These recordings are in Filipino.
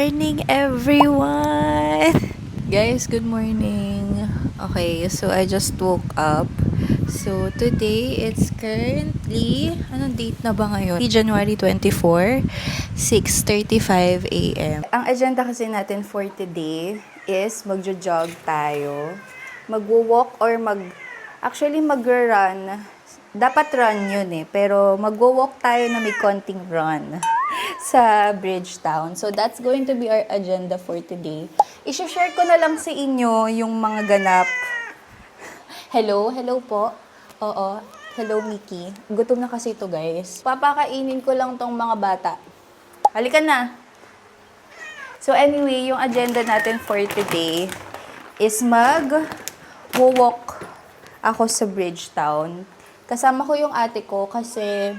morning, everyone! Guys, good morning. Okay, so I just woke up. So, today, it's currently, anong date na ba ngayon? January 24, 6:35 a.m. Ang agenda kasi natin for today is magjo-jog tayo. Magwo-walk or actually, mag-run. Dapat run yun eh, pero magwo-walk tayo na may konting run sa Bridgetown. So, that's going to be our agenda for today. I-share ko na lang sa inyo yung mga ganap. Hello po. Oo, hello Mickey. Gutom na kasi ito guys. Papakainin ko lang tong mga bata. Halika na. So anyway, yung agenda natin for today is mag-walk ako sa Bridgetown. Kasama ko yung ate ko kasi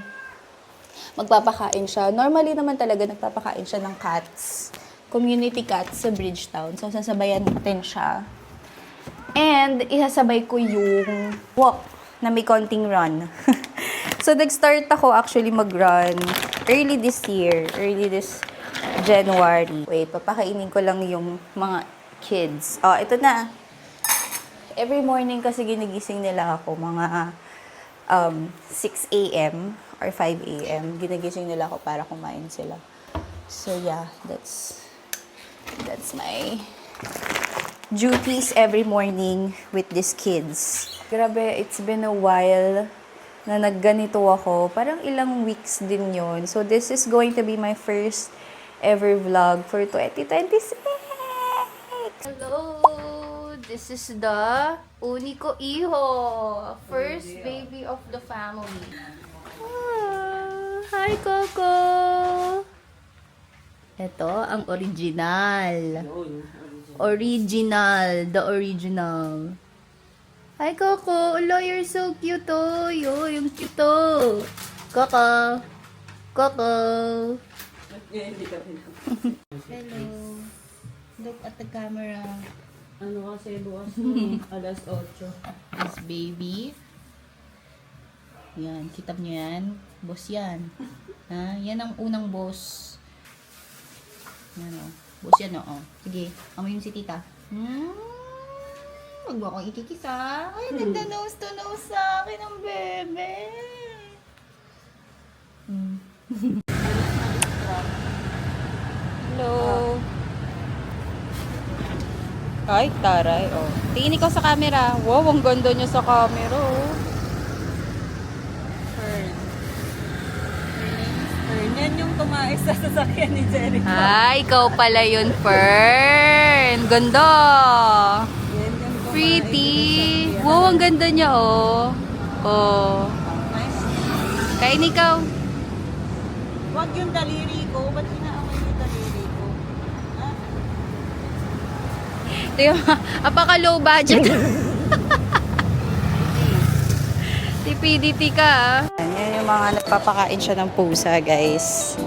magpapakain siya. Normally naman talaga nagpapakain siya ng cats. Community cats sa Bridgetown. So, sasabayan natin siya. And, isasabay ko yung walk na may konting run. So, nag-start ako actually mag-run early this January. Wait, papakainin ko lang yung mga kids. Oh, ito na. Every morning kasi ginigising nila ako mga 6 a.m. or 5 a.m. Ginagising nila ako para kumain sila. So yeah, that's my duties every morning with these kids. Grabe, it's been a while na nagganito ako. Parang ilang weeks din yon. So this is going to be my first ever vlog for 2026. Hello! This is the Unico Iho, first baby of the family. Hi, Coco! Ito, ang original. The original. Hi, Coco! Hello, you're so cute, oh. Yung cute, oh. Coco! Hello. Look at the camera. Ano kasi bukas ng alas 8. This baby. Yan, kitab nyo yan. Boss yan. Ha? Yan ang unang boss. Yan o. Boss yan o. Sige, amoy si tita. Huwag mo akong ikikis ha. Ay, nagda-nose to nose sa akin ang bebe. Hello. Ay, taray, oh. Tingin ikaw sa camera. Wow, ang ganda niya sa camera, oh. Fern. Fern. Yan yung tumais sa sasakyan ni Jericho. Ay, ikaw pala yun, Fern. Ganda. Yan yung tumais Pretty. sa sasakyan. Wow, ang ganda niya, oh. Oh. Nice. Kain ikaw. Wag yung daliri ko. Ba't inaaway yung daliri ko? Ha? Ito yung, apaka-low budget. TPDT ka, ah. Yan yung mga nagpapakain siya ng pusa, guys.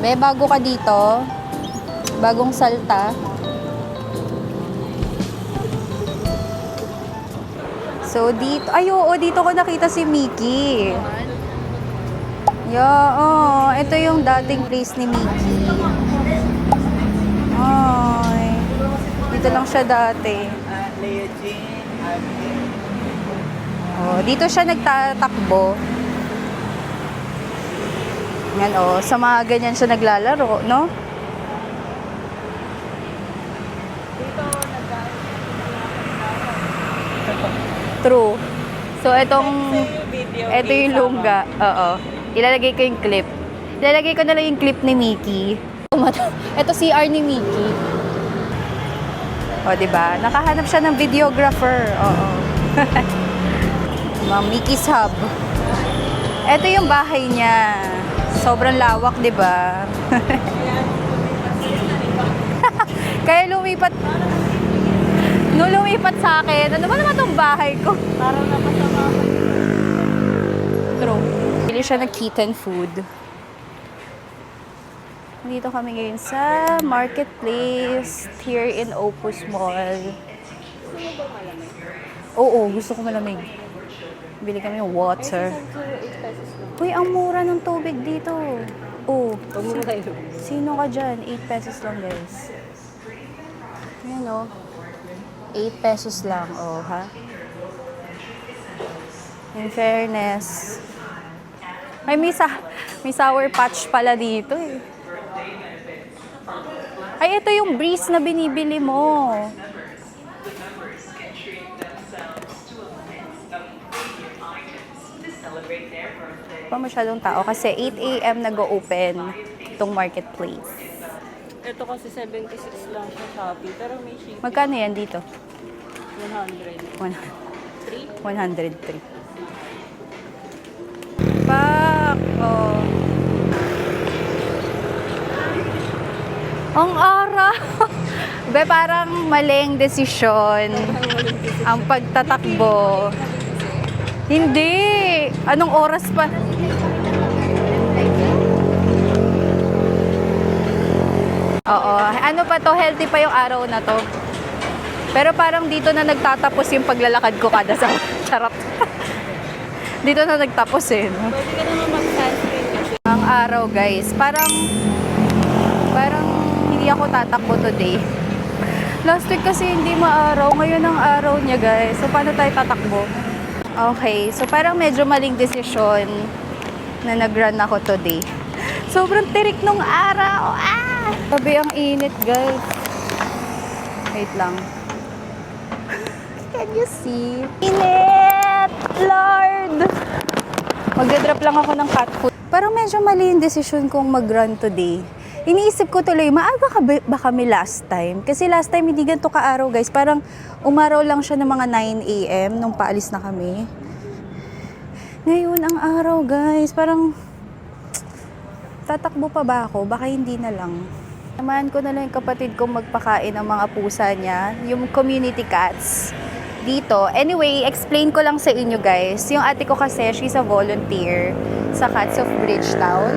Be, bago ka dito. Bagong salta. So, dito, ay, oo, dito ko nakita si Mickey. Yeah, oh, ito yung dating place ni Mickey. Ay, dito lang siya dati. Leo Jean. Oh, dito siya nagtatakbo. Yan, oh, sa mga ganyan siya naglalaro, no? Dito, True. So, ito video. yung lungga. Oo. Ilalagay ko yung clip. Ilalagay ko na lang yung clip ni Mickey. Ito CR ni Mickey. O, diba? Nakahanap siya ng videographer. Oo. Mga Mickey's Hub. Ito yung bahay niya. Sobrang lawak, diba? Kaya lumipat. Nung lumipat sa akin, ano ba naman tong bahay ko? Parang napasama ko. True. Bili siya ng kitten food. Dito kami ngayon sa marketplace here in Opus Mall. Oo, gusto ko malamig. Bili kami ng water. 8 pesos lang. Uy, ang mura ng tubig dito. Oh, Huwag mo kayo. sino ka dyan? 8 pesos lang, guys. Ayan, oh. 8 pesos lang, oh, ha? In fairness. Ay, may sour patch pala dito, eh. Ay, ito yung breeze na binibili mo. Pa masyadong tao kasi 8 a.m. nag-open itong marketplace. Ito kasi 76 lang siya Shopee, pero may shipping. Magkano yan dito? 100. 103. Pak! Oh. Ang ara! Be, parang maling desisyon ang pagtatakbo. Hindi! Anong oras pa? Oo. Ano pa to? Healthy pa yung araw na to. Pero parang dito na nagtatapos yung paglalakad ko kada sa charot. Dito na nagtapos eh. No? Pwede ka naman mag-sunscreen kasi. Ang araw guys, parang hindi ako tatakbo today. Last week kasi hindi maaraw, ngayon ang araw niya guys. So paano tayo tatakbo? Okay, so parang medyo maling desisyon na nag-run ako today. Sobrang tirik nung araw. Ah! Sabi ang init guys. Wait lang. Can you see? Init! Lord! Magdadrop lang ako ng cat food. Parang medyo mali yung desisyon kong mag-run today. Iniisip ko tuloy, maaga ba kami last time? Kasi last time hindi ganito ka-araw guys. Parang umaraw lang siya ng mga 9 a.m. nung paalis na kami. Ngayon ang araw guys. Parang tatakbo pa ba ako? Baka hindi na lang. Samahan ko na lang yung kapatid kong magpakain ng mga pusa niya. Yung community cats. Dito. Anyway, explain ko lang sa inyo guys. Yung ate ko kasi, she's a volunteer sa Cats of Bridgetown.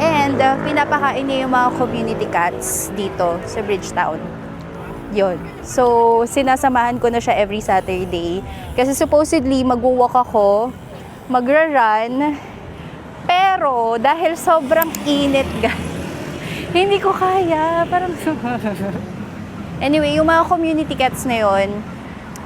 And pinapakain niya yung mga community cats dito sa Bridgetown. Yun. So, sinasamahan ko na siya every Saturday. Kasi supposedly, mag-walk ako, magra-run. Pero, dahil sobrang init, hindi ko kaya. Parang anyway, yung mga community cats na yun,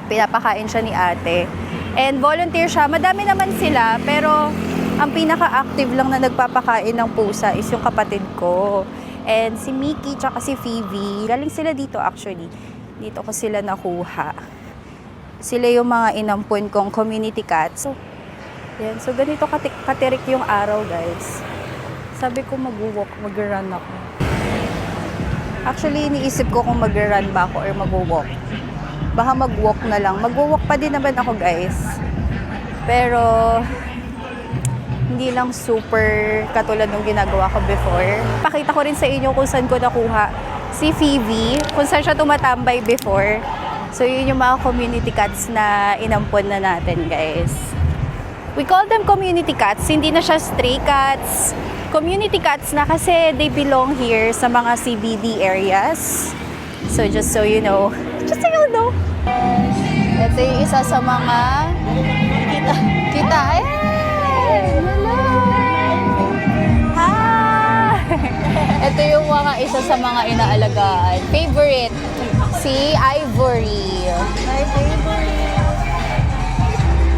pinapakain siya ni ate. And volunteer siya. Madami naman sila, pero ang pinaka-active lang na nagpapakain ng pusa is yung kapatid ko. And si Mickey tsaka si Phoebe. Galing sila dito actually. Dito ko sila nakuha. Sila yung mga inampun kong community cats. So, yan. So, ganito katirik yung araw, guys. Sabi ko mag-walk, mag-run ako. Actually, iniisip ko kung mag-run ba ako or mag-walk. Baka mag-walk na lang. Mag-walk pa din naman ako, guys. Pero hindi lang super katulad ng ginagawa ko before. Pakita ko rin sa inyo kung saan ko nakuha si Phoebe, kung saan siya tumatambay before. So, yun yung mga community cats na inampon na natin, guys. We call them community cats. Hindi na siya stray cats. Community cats na kasi they belong here sa mga CBD areas. So, just so you know. Just so you know. Ito yung isa sa mga kita. Ayan! Hello! Hi! Ito yung mga isa sa mga inaalagaan. Favorite, si Ivory. My favorite.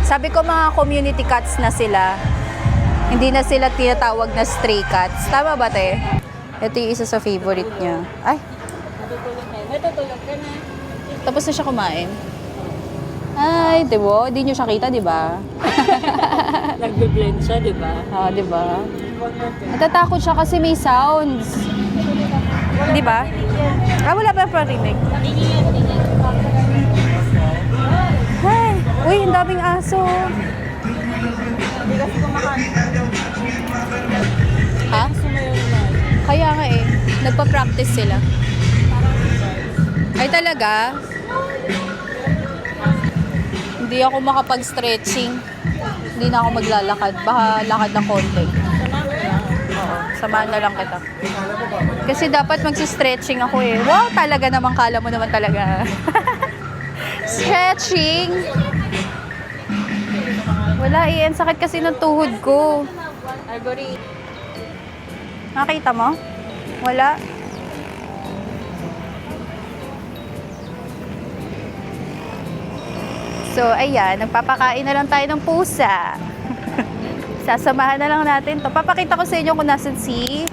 Sabi ko mga community cats na sila. Hindi na sila tinatawag na stray cats. Tama ba, te? Ito yung isa sa favorite niya. Ay! Natutulog ka na. Tapos na siya kumain. Ay, diba? Di nyo siya kita, diba? Nagbe-blend siya, di ba? Ah, diba? Natatakot siya kasi may sounds. Di ba? Ah, wala pa parinig. Ay, uy, ang daming aso. Hindi kasi kumakain. Ha? Sumayon na. Kaya nga eh, nagpa-practice sila. Ay talaga? Hindi ako makapag-stretching. Hindi na ako maglalakad. Baka lakad ng konti. Oo, samahan na lang kita. Kasi dapat magsi-stretching ako eh. Wow, talaga naman. Kala mo naman talaga. Stretching. Wala eh. Ang sakit kasi ng tuhod ko. Algorithm. Nakita mo? Wala. So, ayan. Nagpapakain na lang tayo ng pusa. Sasamahan na lang natin to. Papakita ko sa inyo kung nasan si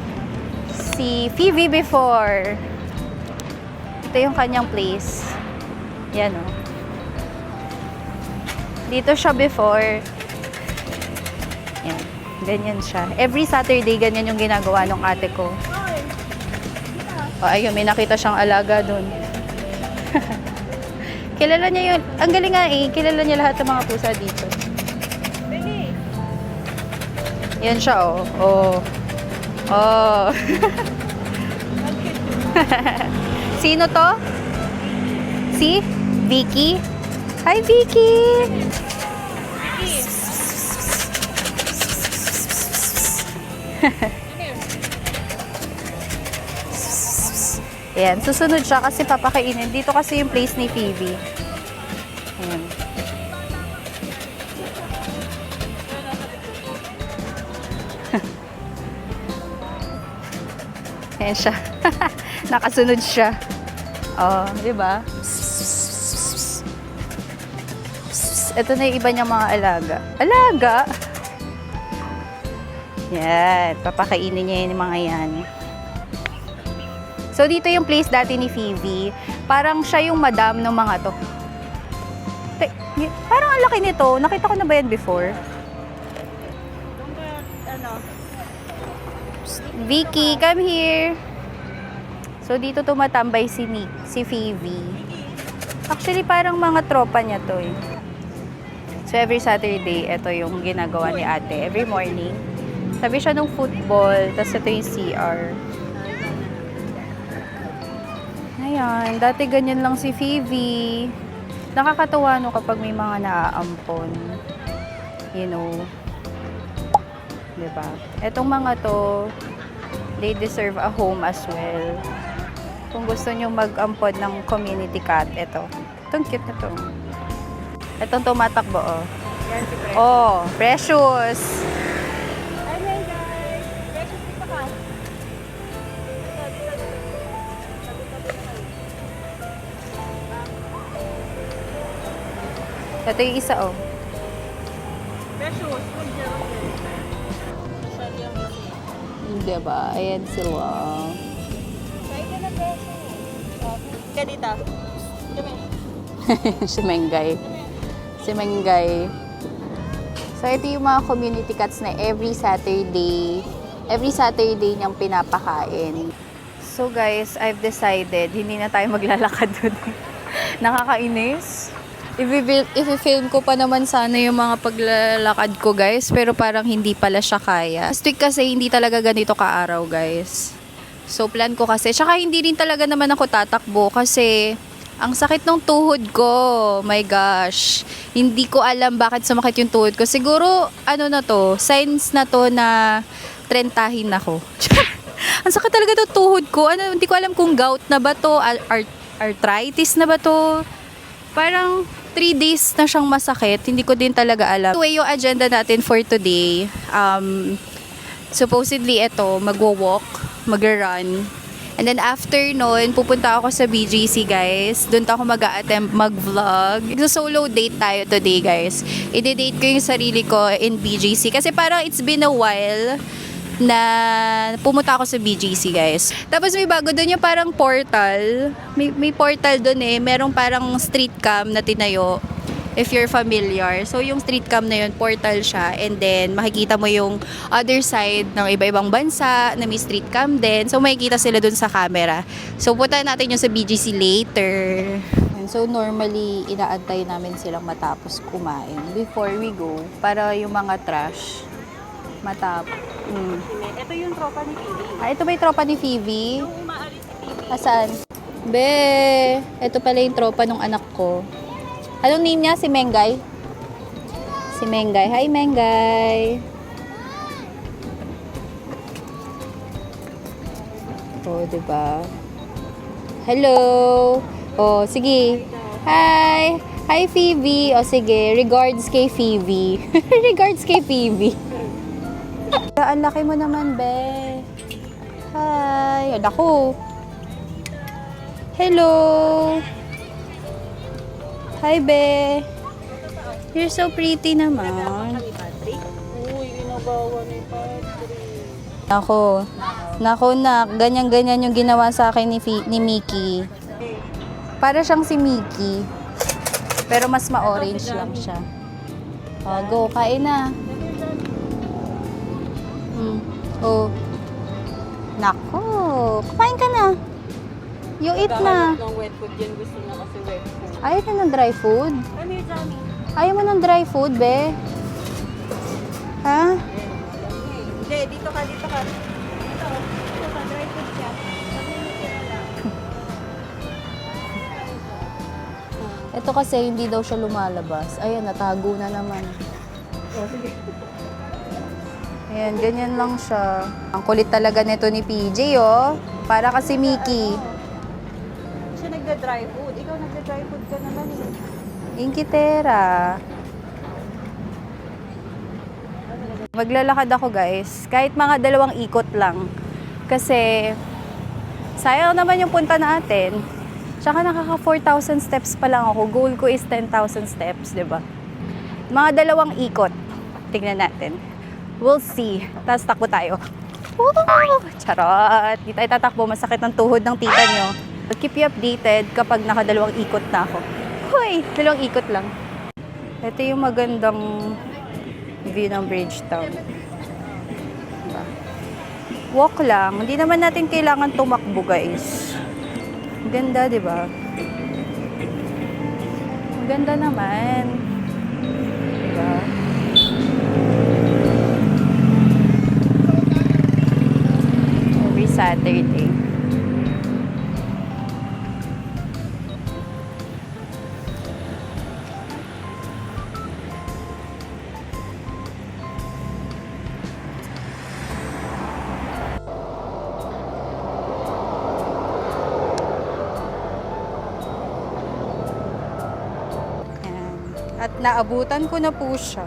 Phoebe before. Ito yung kanyang place. Yan o. Dito siya before. Yan. Ganyan siya. Every Saturday, ganyan yung ginagawa ng ate ko. O, ayun, may nakita siyang alaga dun. Kilala niya yun. Ang galing nga eh. Kilala niya lahat ng mga pusa dito. Bili. Yan siya oh. Oh. Oh. Sino to? Si Vicky? Hi Vicky! Ayan, susunod siya kasi papakainin. Dito kasi yung place ni Phoebe. Ayan. Ayan siya. Nakasunod siya. Oh, di ba? Ito na yung iba niyang mga alaga. Alaga? Yan. Papakainin niya yung mga yan. So, dito yung place dati ni Phoebe. Parang siya yung madam ng mga to. Parang ang laki nito. Nakita ko na ba yan before? Ano? Vicky, come here. So, dito tumatambay si Phoebe. Actually, parang mga tropa niya to eh. So, every Saturday, ito yung ginagawa ni ate. Every morning. Sabi siya ng football, tapos ito yung CR. Ayan, dati ganyan lang si Phoebe. Nakakatawa no kapag may mga naaampon. You know. Diba? Etong mga to, they deserve a home as well. Kung gusto nyo mag-ampon ng community cat, ito. Itong cute na to. Itong tumatakbo, oh. Yan si Precious. Oh, Precious! Hi, guys! Precious, dito ka. Ito yung isa, oh. Precious, huwag niya. Social yung isa. Diba? Ayan sila. Kain ka na, Precious. Ka dito. Kami. Si Mengay. Si Mengay. So, ito yung mga community cats na every Saturday niyang pinapakain. So, guys, I've decided, hindi na tayo maglalakad dun. Nakakainis. I-film ko pa naman sana yung mga paglalakad ko, guys. Pero parang hindi pala siya kaya. Last week kasi hindi talaga ganito kaaraw, guys. So, plan ko kasi. Tsaka hindi rin talaga naman ako tatakbo kasi ang sakit ng tuhod ko. My gosh. Hindi ko alam bakit sumakit yung tuhod ko. Siguro, ano na to, signs na to na trentahin ako. Ang sakit talaga ng tuhod ko. Ano, hindi ko alam kung gout na ba to, arthritis na ba to. Parang 3 days na siyang masakit. Hindi ko din talaga alam. Anyway, yung agenda natin for today, supposedly ito, magwo-walk, mag-run. And then after nun, pupunta ako sa BGC, guys. Doon ako mag-a-attempt mag-vlog. So, solo date tayo today, guys. I-date ko yung sarili ko in BGC. Kasi parang it's been a while na pumunta ako sa BGC, guys. Tapos may bago doon yung parang portal. May portal doon eh. Merong parang street cam na tinayo. If you're familiar. So, yung street cam na yun, portal siya. And then, makikita mo yung other side ng iba-ibang bansa na may street cam din. So, makikita sila dun sa camera. So, punta natin yung sa BGC later. And so, normally, inaantay namin silang matapos kumain before we go. Para yung mga trash matapos. Ito yung tropa ni Phoebe. Ito ba yung tropa ni Phoebe? Yung umaalis si Phoebe. Asan? Be, ito pala yung tropa ng anak ko. Anong name niya? Si Mengay? Si Mengay. Hi, Mengay. Oh, diba? Hello. Oh, sige. Hi. Hi, Phoebe. O sige, regards kay Phoebe. Regards kay Phoebe. Ang laki mo naman, be. Hi. Ako. Hello. Hi, be. You're so pretty naman. Uy, ginagawa ni Patrick. Nako nak, ganyan-ganyan yung ginawa sa akin ni Mickey. Para siyang si Mickey. Pero mas ma-orange lang siya. Go, kain na. Oh. Nako, kumain ka na. You eat na. Ng wet food yan, gusto na kasi wet food. Ayaw na ng dry food? Ano yung Johnny? Ayaw mo ng dry food, be? Ha? Hindi, dito ka. Dito ka, dry food siya. Pag-initira lang. Ito kasi hindi daw siya lumalabas. Ayan, natago na naman. Oh, sige. Ayan, ganyan lang siya. Ang kulit talaga nito ni PJ, oh. Para kasi Mickey. Siya nagda-dry food. Ikaw nagda-dry food ka naman eh. Inkitera. Maglalakad ako, guys. Kahit mga 2 ikot lang. Kasi, sayang naman yung punta natin. Tsaka nakaka 4,000 steps pa lang ako. Goal ko is 10,000 steps, 'di ba? Mga 2 ikot. Tingnan natin. We'll see. Tapos takbo tayo. Woo! Charot! Di tayo tatakbo. Masakit ang tuhod ng tita nyo. I'll keep you updated kapag naka 2 ikot na ako. Hoy! 2 ikot lang. Ito yung magandang view ng Bridgetown. Diba? Walk lang. Hindi naman natin kailangan tumakbo, guys. Ganda, di ba? Ganda naman. Diba? Every Saturday. Ayan. At naabutan ko na po siya.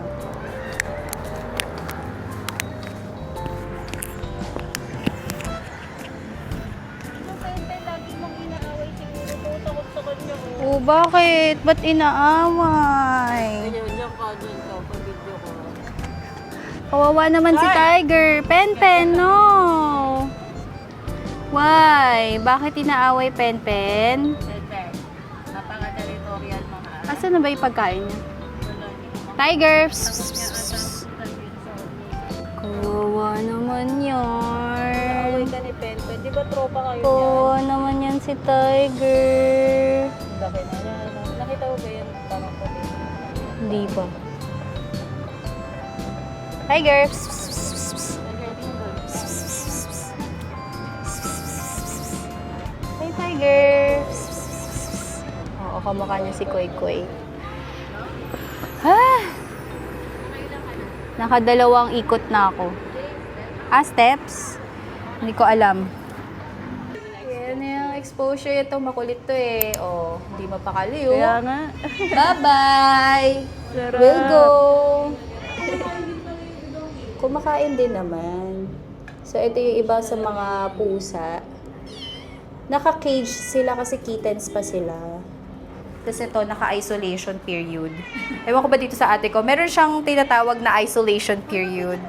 Lagi mong inaaway siguro ko. Takot sa kanya ko. Oh, bakit? Ba't inaaway? Ayun, dyan ka, pag-video ko. Kawawa naman si Tiger. Pen, no! Why? Bakit inaaway Pen? Siyempre, napaka-territorial mga Asan na ba yung pagkain niya? Tiger! Kawawa naman yan. Away ka ni Penpen. Di ba tropa kayo Kawawa naman yan si Tiger. Laki na yan. Nakita mo ba yan? Parang pati. Hindi pa. Tiger! Hey, Tiger! Oo, kamukha niya si Koy Koy. Ha? Nakadalawang ikot na ako. Steps? Hindi ko alam. Yan yung exposure ito. Makulit to eh. Oh, hindi mapakaliw. Kaya nga. Bye-bye! We'll go! Kumakain din naman. So, ito yung iba sa mga pusa. Naka-cage sila kasi kittens pa sila. Tapos ito, naka-isolation period. Ewan ko ba dito sa ate ko, meron siyang tinatawag na isolation period.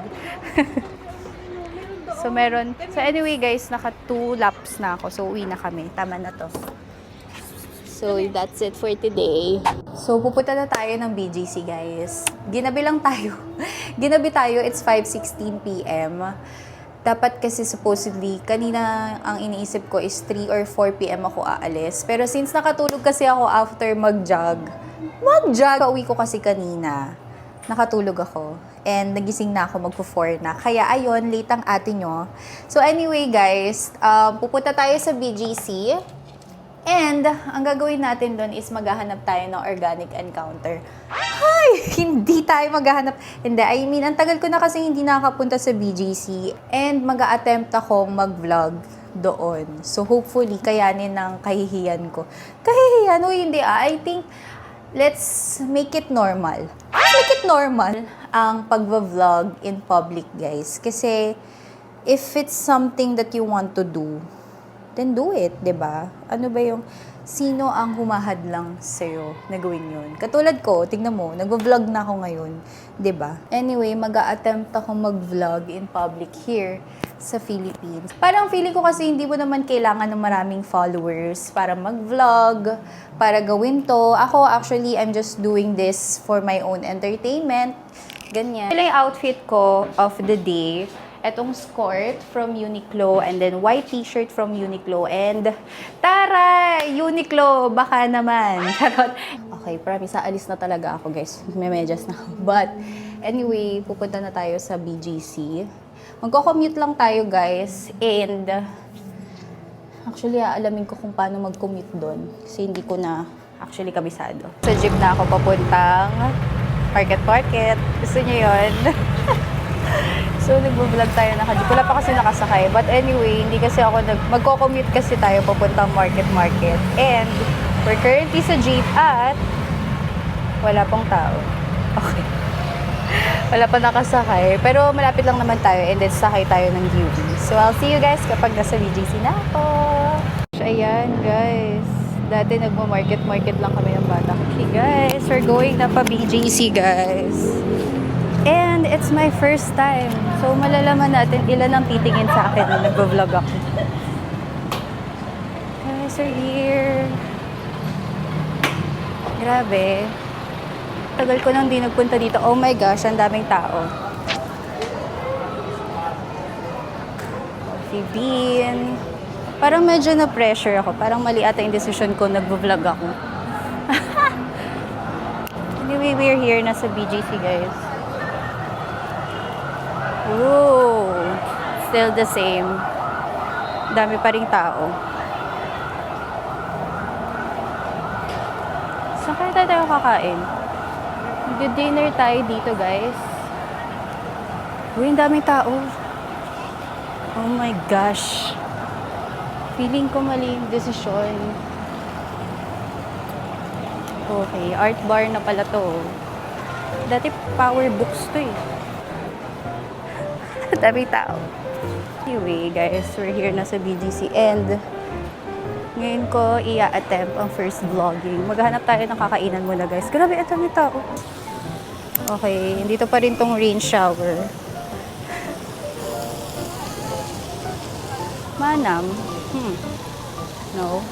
So, meron. So, anyway guys, naka 2 laps na ako. So, uwi na kami. Tama na to. So, that's it for today. So, pupunta na tayo ng BGC, guys. Ginabi lang tayo. Ginabi tayo, it's 5:16 p.m. Dapat kasi supposedly, kanina ang iniisip ko is 3 or 4 p.m. ako aalis. Pero since nakatulog kasi ako after mag-jog, pauwi ko kasi kanina. Nakatulog ako. And nagising na ako, magpo-4 na. Kaya ayun, late ang ate nyo. So anyway guys, pupunta tayo sa BGC. And, ang gagawin natin doon is maghahanap tayo ng organic encounter. Ay! Hindi tayo maghahanap. Hindi, I mean, ang tagal ko na kasi hindi nakakapunta sa BGC. And, mag-a-attempt akong mag-vlog doon. So, hopefully, kayanin ng kahihiyan ko. Kahihiyan? O hindi I think, let's make it normal. Make it normal ang pag-vlog in public, guys. Kasi, if it's something that you want to do, then do it, 'di ba? Ano ba yung sino ang humahadlang sa'yo na gawin yun? Katulad ko, tignan mo, nag-vlog na ako ngayon, 'di ba? Anyway, mag-a-attempt ako mag-vlog in public here sa Philippines. Parang feeling ko kasi hindi mo naman kailangan ng maraming followers para mag-vlog, para gawin to. Ako, actually, I'm just doing this for my own entertainment. Ganyan. Ito yung outfit ko of the day. Etong skirt from Uniqlo and then white t-shirt from Uniqlo and tara! Uniqlo! Baka naman. Charot. Okay, promise, aalis na talaga ako, guys. May medyas na ako. But anyway, pupunta na tayo sa BGC. Magko-commute lang tayo, guys. And actually, aalamin ko kung paano mag-commute doon. Kasi hindi ko na actually kabisado. Sa jeep na ako papuntang Market. Gusto niyo yun? So, nag-vlog tayo na jeep. Wala pa kasi nakasakay. But anyway, hindi kasi ako magko-commute kasi tayo papuntang Market. And we're currently sa jeep at wala pong tao. Okay. Wala pa nakasakay. Pero malapit lang naman tayo and then sakay tayo ng UV. So, I'll see you guys kapag nasa BGC na ako. So, ayan, guys. Dati nagmo-market lang kami ng bata. Okay, guys. We're going na pa BGC, guys. And it's my first time. So, malalaman natin ilan ang titingin sa akin na nag-vlog ako. Guys, we're here. Grabe. Tagal ko nang di nagpunta dito. Oh my gosh, ang daming tao. Si Bean. Parang medyo na-pressure ako. Parang mali ata yung decision ko, nag-vlog ako. Anyway, we're here na sa BGC, guys. Ooh, still the same. Dami pa ring tao. Saan kaya tayo kakain? Mag-dinner tayo dito, guys. Uy, ang daming tao. Oh my gosh. Feeling ko mali yung desisyon. Okay, art bar na pala to. Dati power books to eh. Dami tao. Anyway, guys, we're here na sa BGC and ngayon ko i-attempt ang first vlogging. Maghanap tayo ng kakainan muna, guys. Grabe, ang dami tao. Okay, dito pa rin tong rain shower. Manam? No.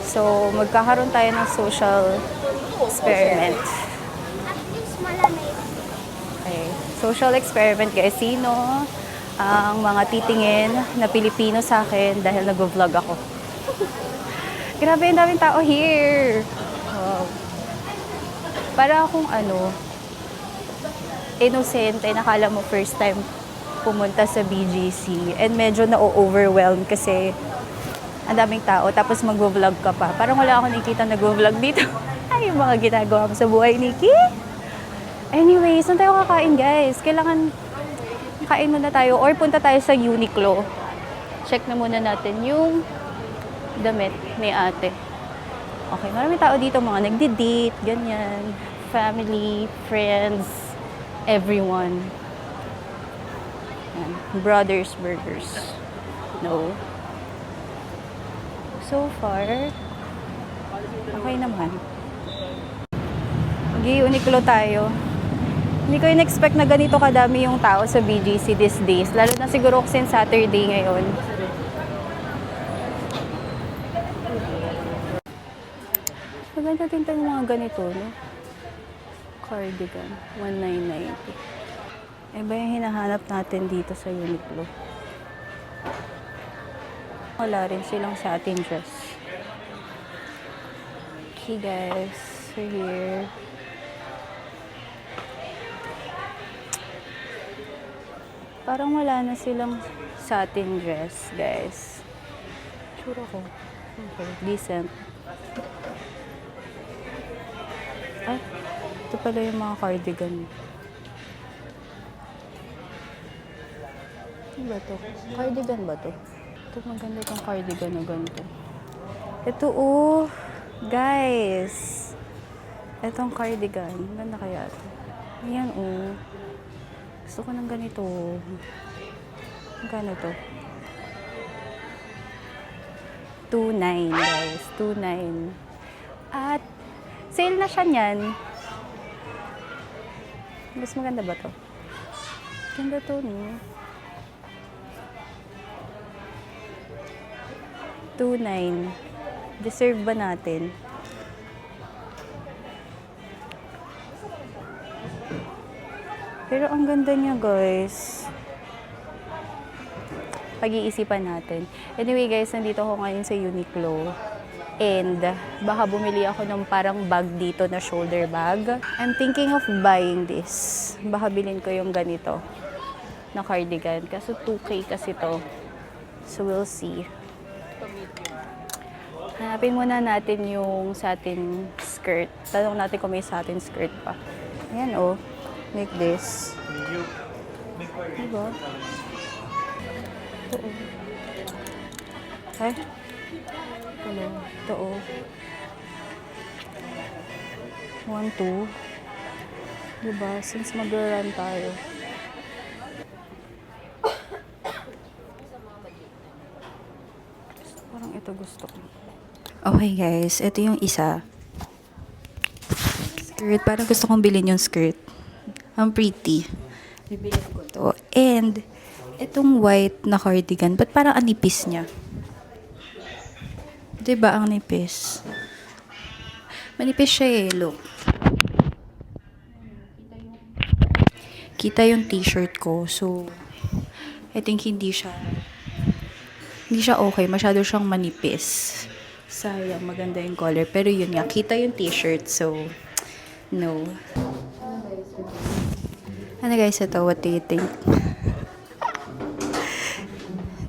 So, magkakaroon tayo ng social experiment. Okay. Social experiment, guys. Sino ang mga titingin na Pilipino sa akin dahil nag-vlog ako? Grabe, ang daming tao here. Wow. Para akong innocent, nakala mo first time pumunta sa BGC and medyo na-overwhelm kasi ang daming tao tapos mag-vlog ka pa. Parang wala akong nakikita nag-vlog dito. Ay, yung mga ginagawa mo sa buhay, Nikki. Anyway, saan tayo kakain, guys? Kailangan kain muna tayo or punta tayo sa Uniqlo. Check na muna natin yung damit ni ate. Okay, marami tao dito, mga nagdi-date, ganyan. Family, friends, everyone. Yan. Brothers Burgers. No. So far, okay naman. Mag-Uniqlo tayo. Hindi ko in-expect na ganito kadami yung tao sa BGC these days. Lalo na siguro since Saturday ngayon. Maganda din tayong mga ganito, no? Cardigan, 1990. Eh ba yung hinahanap natin dito sa Uniqlo? Wala rin silang satin dress. Okay guys, we're here. Parang wala na silang satin dress, guys. Sure ako. Okay, decent. Ay, ito pala yung mga cardigan. Ano ba to? Cardigan ba to? Ito maganda itong cardigan na ganito. Ito oh, guys. Itong cardigan. Ganda kaya ito. Ayan oh. Gusto ko ng ganito. Magkano to? 2.9 guys. 2.9. At sale na siya niyan. Mas maganda ba to? Ganda to no? 2.9. Deserve ba natin? Pero ang ganda niya, guys. Pag-iisipan natin. Anyway, guys, nandito ako ngayon sa Uniqlo. And baka bumili ako ng parang bag dito na shoulder bag. I'm thinking of buying this. Baka bilhin ko yung ganito na cardigan. Kaso 2K kasi to. So, we'll see. Hanapin muna natin yung satin skirt. Tanong natin kung may satin skirt pa. Ayan, oh. Like this. Diba? Ito, oh. Ay. Ito, oh. 1, 2. Diba? Since mag-run tayo. Parang ito gusto ko. Okay, guys. Ito yung isa. Skirt. Parang gusto kong bilhin yung skirt. Ang pretty. Bibilin ko to. And, itong white na cardigan, ba't parang anipis niya? Diba ang nipis? Manipis siya eh, look. Kita yung t-shirt ko. So, I think hindi siya okay. Masyado siyang manipis. Sayang, maganda yung color. Pero yun nga, kita yung t-shirt. So, no. Ano guys, ito? What do you think?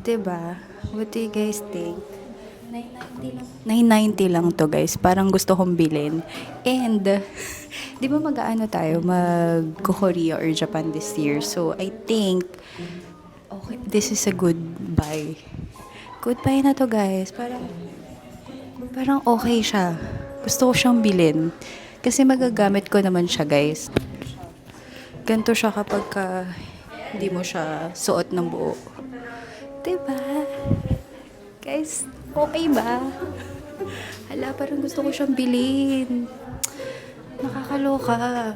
Diba? What do you guys think? 990 lang to guys. Parang gusto kong bilhin. And, di ba mag-ano tayo? Mag-Korea or Japan this year. So, I think, okay, this is a good buy. Good buy na to guys. Parang okay siya. Gusto ko siyang bilhin. Kasi magagamit ko naman siya guys. Ganito siya kapag hindi mo siya suot ng buo. Diba? Guys, okay ba? Hala, parang gusto ko siyang bilhin. Nakakaloka.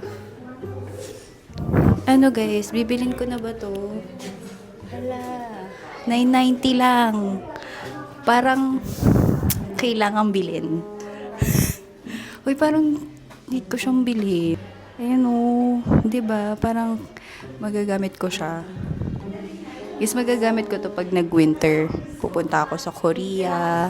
Ano guys, bibilin ko na ba to? Hala, 990 lang. Parang kailangan bilhin. Uy, parang need ko siyang bilhin. Ayan o, diba? Parang magagamit ko siya. Yes, magagamit ko to pag nag-winter. Pupunta ako sa Korea,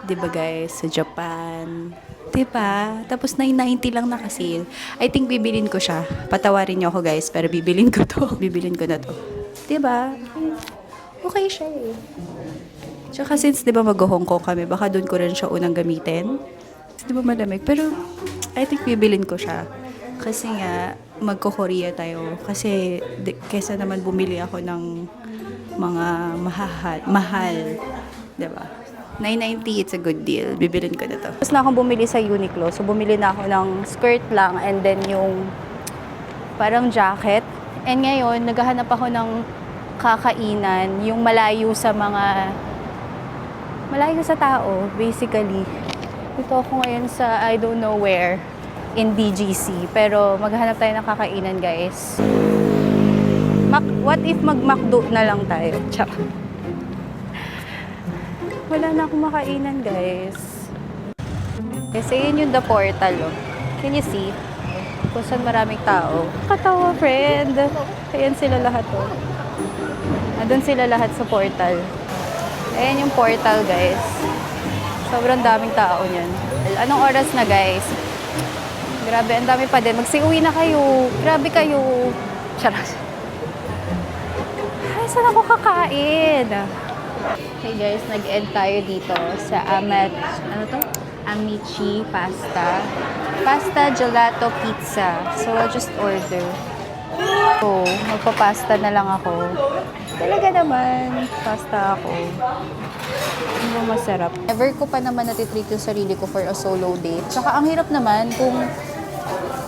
diba guys? Sa Japan. Diba? Tapos 990 lang na kasi. I think bibilin ko siya. Patawarin niyo ako guys, pero bibilin ko to. Bibilin ko na to. Diba? Okay siya eh. Tsaka since diba mag-Hong Kong kami, baka doon ko rin siya unang gamitin. Diba malamig? Pero I think bibilin ko siya. Kasi nga, magko-Korea tayo. Kasi, kesa naman bumili ako ng mga mahal. Diba? 990, it's a good deal. Bibilin ko na to. Tapos na akong bumili sa Uniqlo. So, bumili na ako ng skirt lang and then yung parang jacket. And ngayon, naghahanap ako ng kakainan. Yung malayo sa tao, basically. Ito ako ngayon sa I don't know where. In BGC. Pero maghanap tayo ng kakainan, guys. What if mag-McDo na lang tayo? Tsaka. Wala na akong makainan, guys. Kasi yun yung The Portal, oh. Can you see? Kung saan maraming tao. Katawa, friend. Ayan sila lahat, oh. Andun sila lahat sa Portal. Ayan yung Portal, guys. Sobrang daming tao niyan. Anong oras na, guys? Grabe, ang dami pa din. Magsiuwi na kayo. Grabe kayo. Charot. Ay, saan ako kakain? Hey guys, nag-end tayo dito sa Amici Pasta. Pasta, gelato, pizza. So, I'll just order. So, magpa-pasta na lang ako. Talaga naman, pasta ako. Ano ba masarap? Never ko pa naman natitreat yung sarili ko for a solo date. Tsaka ang hirap naman kung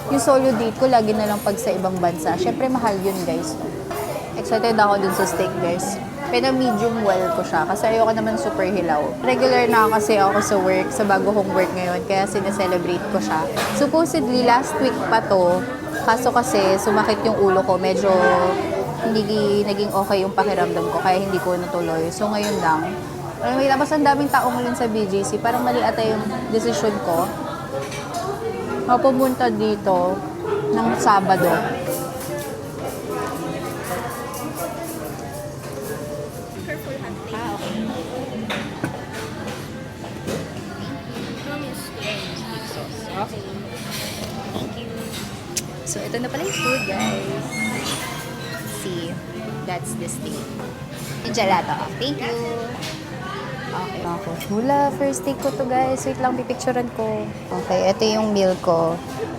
yung solo date ko lagi na lang pag sa ibang bansa. Syempre mahal yun guys. Excited ako dun sa steak guys. Pero medium well ko siya kasi ayoko naman super hilaw. Regular na kasi ako sa work, sa bago kong work ngayon, kaya sineselebrate ko siya. Supposedly last week pa to, kaso kasi sumakit yung ulo ko, medyo hindi naging okay yung pakiramdam ko, kaya hindi ko natuloy. So ngayon lang. Anyway, tapos ang daming tao ngayon sa BGC, parang mali ata yung decision ko. Pumunta dito ng Sabado. Careful hunting. Okay. Promise to steak sauce. Okay. Thank you. So, ito na pala yung food, guys. See, that's the steak. Yung gelato. Thank you. Okay. Ako. Hula, first steak ko to, guys. Wait lang, pipicturean ko. Okay, ito yung meal ko.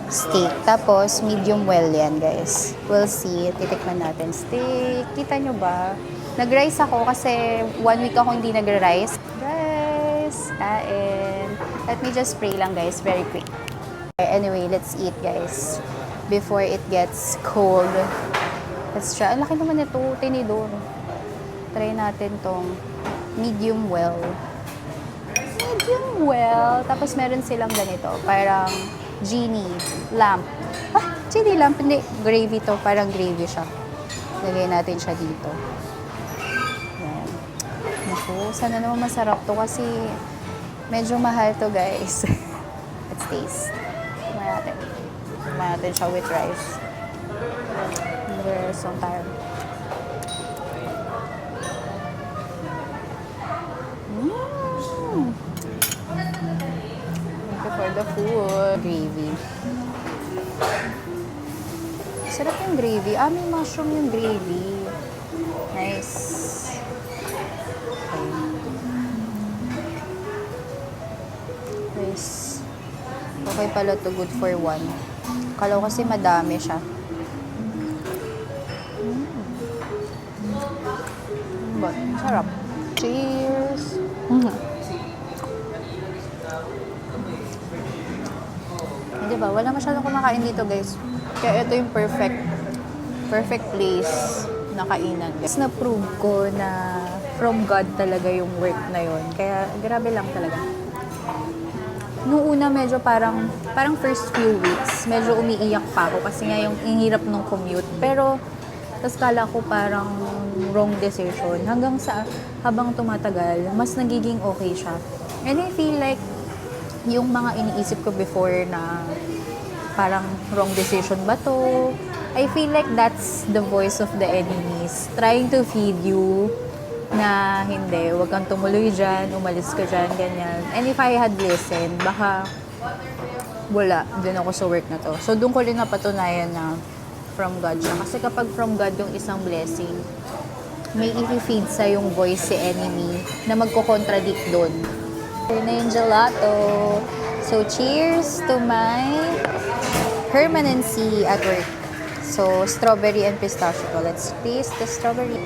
Steak. Tapos, medium well yan, guys. We'll see. Titikman natin. Steak. Kita nyo ba? Nag-rice ako kasi 1 week ako hindi nag-rice. Guys, kain. Let me just spray lang, guys. Very quick. Okay, anyway, let's eat, guys. Before it gets cold. Let's try. Ang laki naman ito. Tinidor. Try natin tong medium well. Medium well. Tapos meron silang ganito. Parang genie lamp. Genie lamp. Hindi. Gravy to. Parang gravy siya. Lagay natin siya dito. Yan. Naku, sana naman masarap to kasi medyo mahal to, guys. Let's taste. Tignan natin. Tignan natin siya with rice. There's some time. Thank you for the food. Gravy. Sarap yung gravy. May mushroom yung gravy. Nice. Okay. Nice. Okay pala to, good for one. Kala ko kasi madami siya. But, sarap. Cheers! Di ba? Wala masyadong kumakain dito, guys. Kaya ito yung perfect place na kainan. Guys, na-prove ko na from God talaga yung work na yun. Kaya grabe lang talaga. Noong una medyo parang first few weeks, medyo umiiyak pa ako kasi nga yung hirap ng commute. Pero, tas kala ko parang wrong decision. Hanggang sa habang tumatagal, mas nagiging okay siya. And I feel like yung mga iniisip ko before na parang wrong decision ba to? I feel like that's the voice of the enemies trying to feed you na hindi, wag kang tumuloy dyan, umalis ka dyan, ganyan. And if I had listened, baka wala, din ako sa work na to. So, doon ko rin napatunayan na from God siya. Kasi kapag from God yung isang blessing, may i-feed sa yung voice si enemy na magko-contradict doon. Here na yung gelato. So, cheers to my permanency at work. So, strawberry and pistachio. Let's taste the strawberry.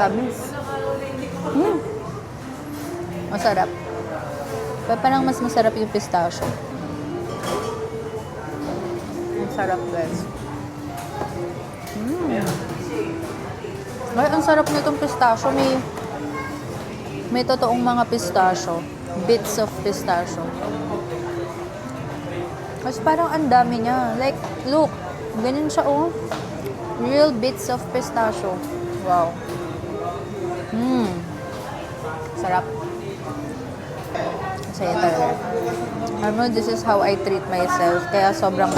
Tamis. Masarap. Pero parang mas masarap yung pistachio. Masarap, guys. Ay, ang sarap nitong pistachio. May totoong mga pistachio. Bits of pistachio. Mas parang ang dami niya. Like, look. Ganun siya, oh. Real bits of pistachio. Wow. Sarap. Masaya talaga. Alam mo, this is how I treat myself. Kaya sobrang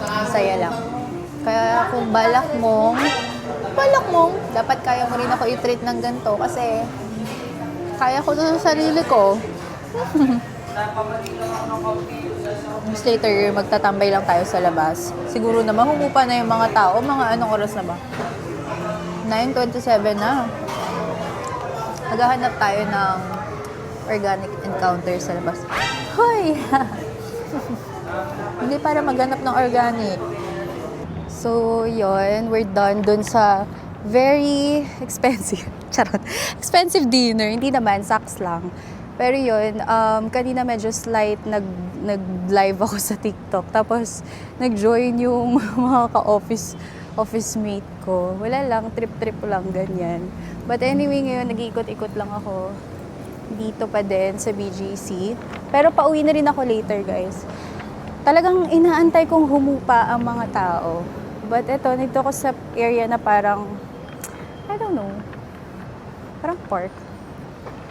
masaya lang. Kaya kung balak mong, dapat kaya mo rin ako i-treat ng ganito kasi kaya ko to sa sarili ko. Just later, magtatambay lang tayo sa labas. Siguro naman, humupa na yung mga tao. Mga anong oras na ba? 9:27 na. Maghahanap tayo ng organic encounter sa labas. Hoy! Hindi para maghanap ng organic. So, yon, we're done dun sa very expensive, charot, expensive dinner. Hindi naman, saks lang. Pero yun, kanina medyo slight nag-live ako sa TikTok. Tapos, nag-join yung mga office mate ko. Wala lang, trip-trip lang, ganyan. But anyway, ngayon, nag-iikot-ikot lang ako dito pa din sa BGC. Pero pauwi na rin ako later, guys. Talagang inaantay kong humupa ang mga tao. But eto, nito ko sa area na parang, I don't know, parang park.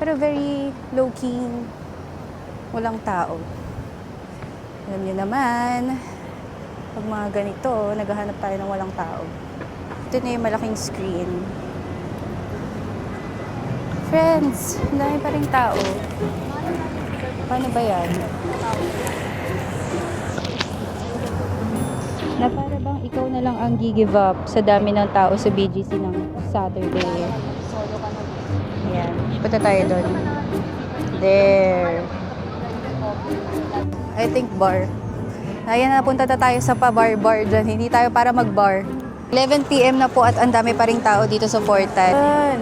Pero very low-key, walang tao. Alam niyo naman, pag mga ganito, naghahanap tayo ng walang tao. Ito na yung malaking screen. Friends, ang dami pa rin tao. Paano ba yan? Na para bang ikaw na lang ang gi-give up sa dami ng tao sa BGC ng Saturday. Ayan. Punta tayo doon. There. I think bar. Ayan na, punta na tayo sa pa-bar-bar dyan. Hindi tayo para mag-bar. 11 PM na po at ang dami pa rin tao dito sa Fortan. Ayan.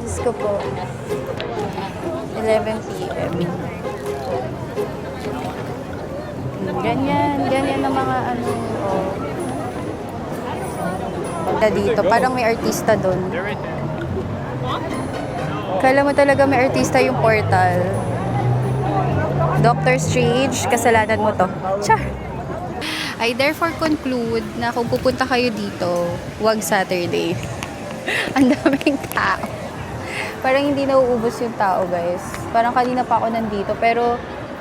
Diyos ko po. 11 PM. Ganyan ang mga ano. Oh. Dito, parang may artista doon. Kala mo talaga may artista yung Portal. Doctor Strange, kasalanan mo to. Char! I therefore conclude na kung pupunta kayo dito, wag Saturday. Ang daming tao. Parang hindi nauubos yung tao, guys. Parang kanina pa ako nandito, pero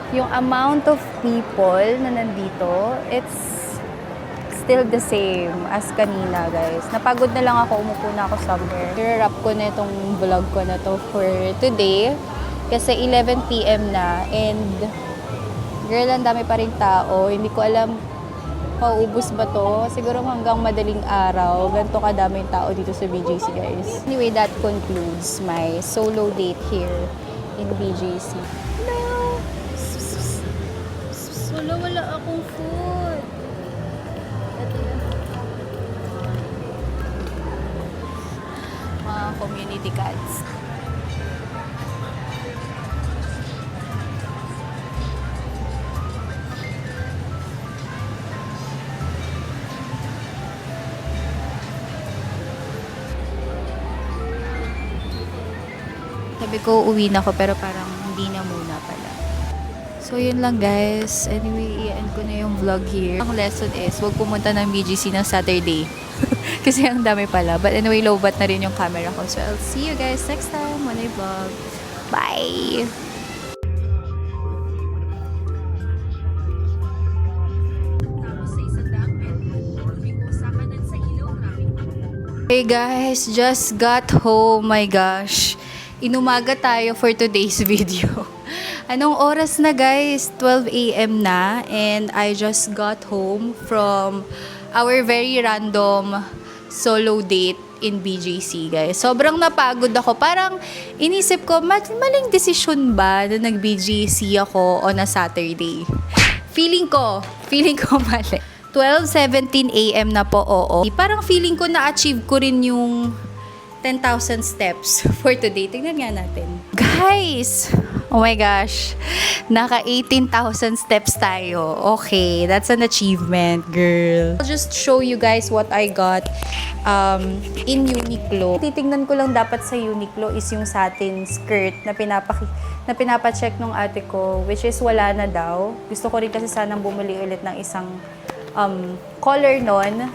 yung amount of people na nandito, it's still the same as kanina, guys. Napagod na lang ako, umupo na ako somewhere. I-wrap ko na itong vlog ko na to for today. Kasi 11 PM na, and girl, ang dami pa rin tao. Hindi ko alam, paubos ba to? Siguro hanggang madaling araw. Ganito kadaming tao dito sa BGC, guys. Anyway, that concludes my solo date here in BGC. Wala akong food. Mga community cats. Sabi ko, uwi na ako, pero parang hindi na muna pala. So, yun lang, guys. Anyway, i-end ko na yung vlog here. Ang lesson is, huwag pumunta ng BGC ng Saturday. Kasi ang dami pala. But anyway, low-bat na rin yung camera ko. So, I'll see you guys next time when I vlog. Bye! Hey guys, just got home. My gosh. Inumaga tayo for today's video. Anong oras na, guys? 12 AM na, and I just got home from our very random solo date in BGC, guys. Sobrang napagod ako. Parang inisip ko, maling desisyon ba na nag-BGC ako on a Saturday? Feeling ko mali. 12:17 AM na po, oo. Parang feeling ko na-achieve ko rin yung 10,000 steps for today. Tingnan nga natin. Guys! Oh my gosh. Naka 18,000 steps tayo. Okay, that's an achievement, girl. I'll just show you guys what I got in Uniqlo. Titingnan ko lang dapat sa Uniqlo is yung satin skirt na pinapacheck nung ate ko, which is wala na daw. Gusto ko rin kasi sanang bumili ulit ng isang color nun.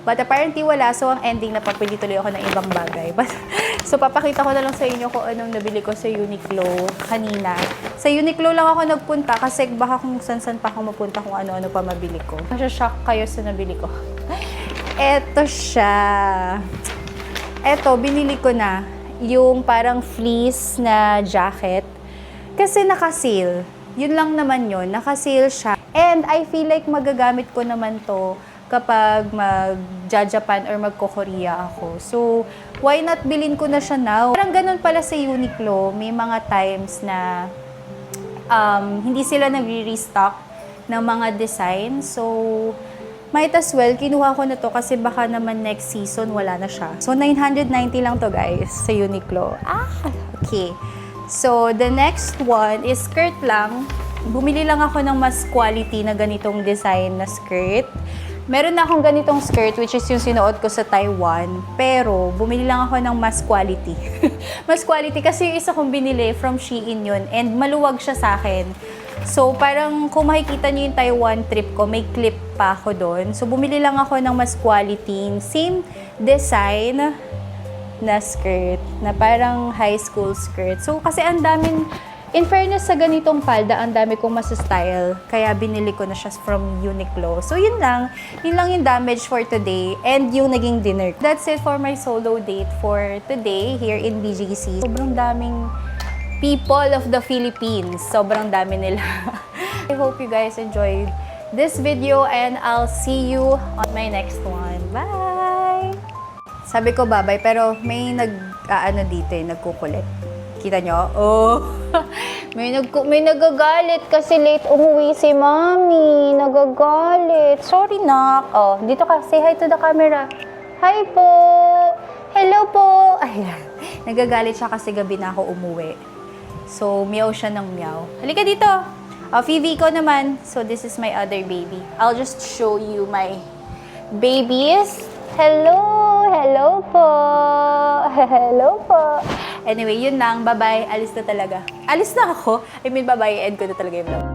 But apparently wala, so ang ending na papili tuloy ako ng ibang bagay. But, so papakita ko na lang sa inyo kung anong nabili ko sa Uniqlo kanina. Sa Uniqlo lang ako nagpunta kasi baka kung san-san pa ako mapunta kung ano-ano pa mabili ko. Masya-shock kayo sa nabili ko. Eto siya. Eto, binili ko na yung parang fleece na jacket. Kasi naka-sale. Yun lang naman yun, naka-sale siya. And I feel like magagamit ko naman to kapag mag-Japan or magko-Korea ako. So, why not bilhin ko na siya now? Parang ganun pala sa Uniqlo, may mga times na hindi sila nagre-restock ng mga design. So, might as well, kinuha ko na to kasi baka naman next season wala na siya. So, 990 lang to guys sa Uniqlo. Okay. So, the next one is skirt lang. Bumili lang ako ng mas quality na ganitong design na skirt. Meron na akong ganitong skirt which is yung sinuot ko sa Taiwan. Pero, bumili lang ako ng mas quality. Mas quality kasi yung isa kong binili from Shein yun. And maluwag siya sa akin. So, parang kung makikita niyo yung Taiwan trip ko, may clip pa ako doon. So, bumili lang ako ng mas quality. Same design na skirt. Na parang high school skirt. So, kasi ang daming... In fairness sa ganitong palda, ang dami kong mas-style. Kaya binili ko na siya from Uniqlo. So, yun lang. Yun lang yung damage for today. And yung naging dinner. That's it for my solo date for today here in BGC. Sobrang daming people of the Philippines. Sobrang dami nila. I hope you guys enjoyed this video and I'll see you on my next one. Bye! Sabi ko bye-bye, pero may dito nagkukulit. Kita nyo? Oh! may nagagalit kasi late umuwi si Mommy. Nagagalit. Sorry, nak. Oh, dito ka. Say hi to the camera. Hi po! Hello po! Ayan. Nagagalit siya kasi gabi na ako umuwi. So, meow siya ng meow. Halika dito! Phoebe ko naman. So, this is my other baby. I'll just show you my babies. Hello! Hello po! Hello po! Anyway, yun lang. Bye-bye. Alis na talaga. Alis na ako. I mean, bye-bye. End ko na talaga yung vlog.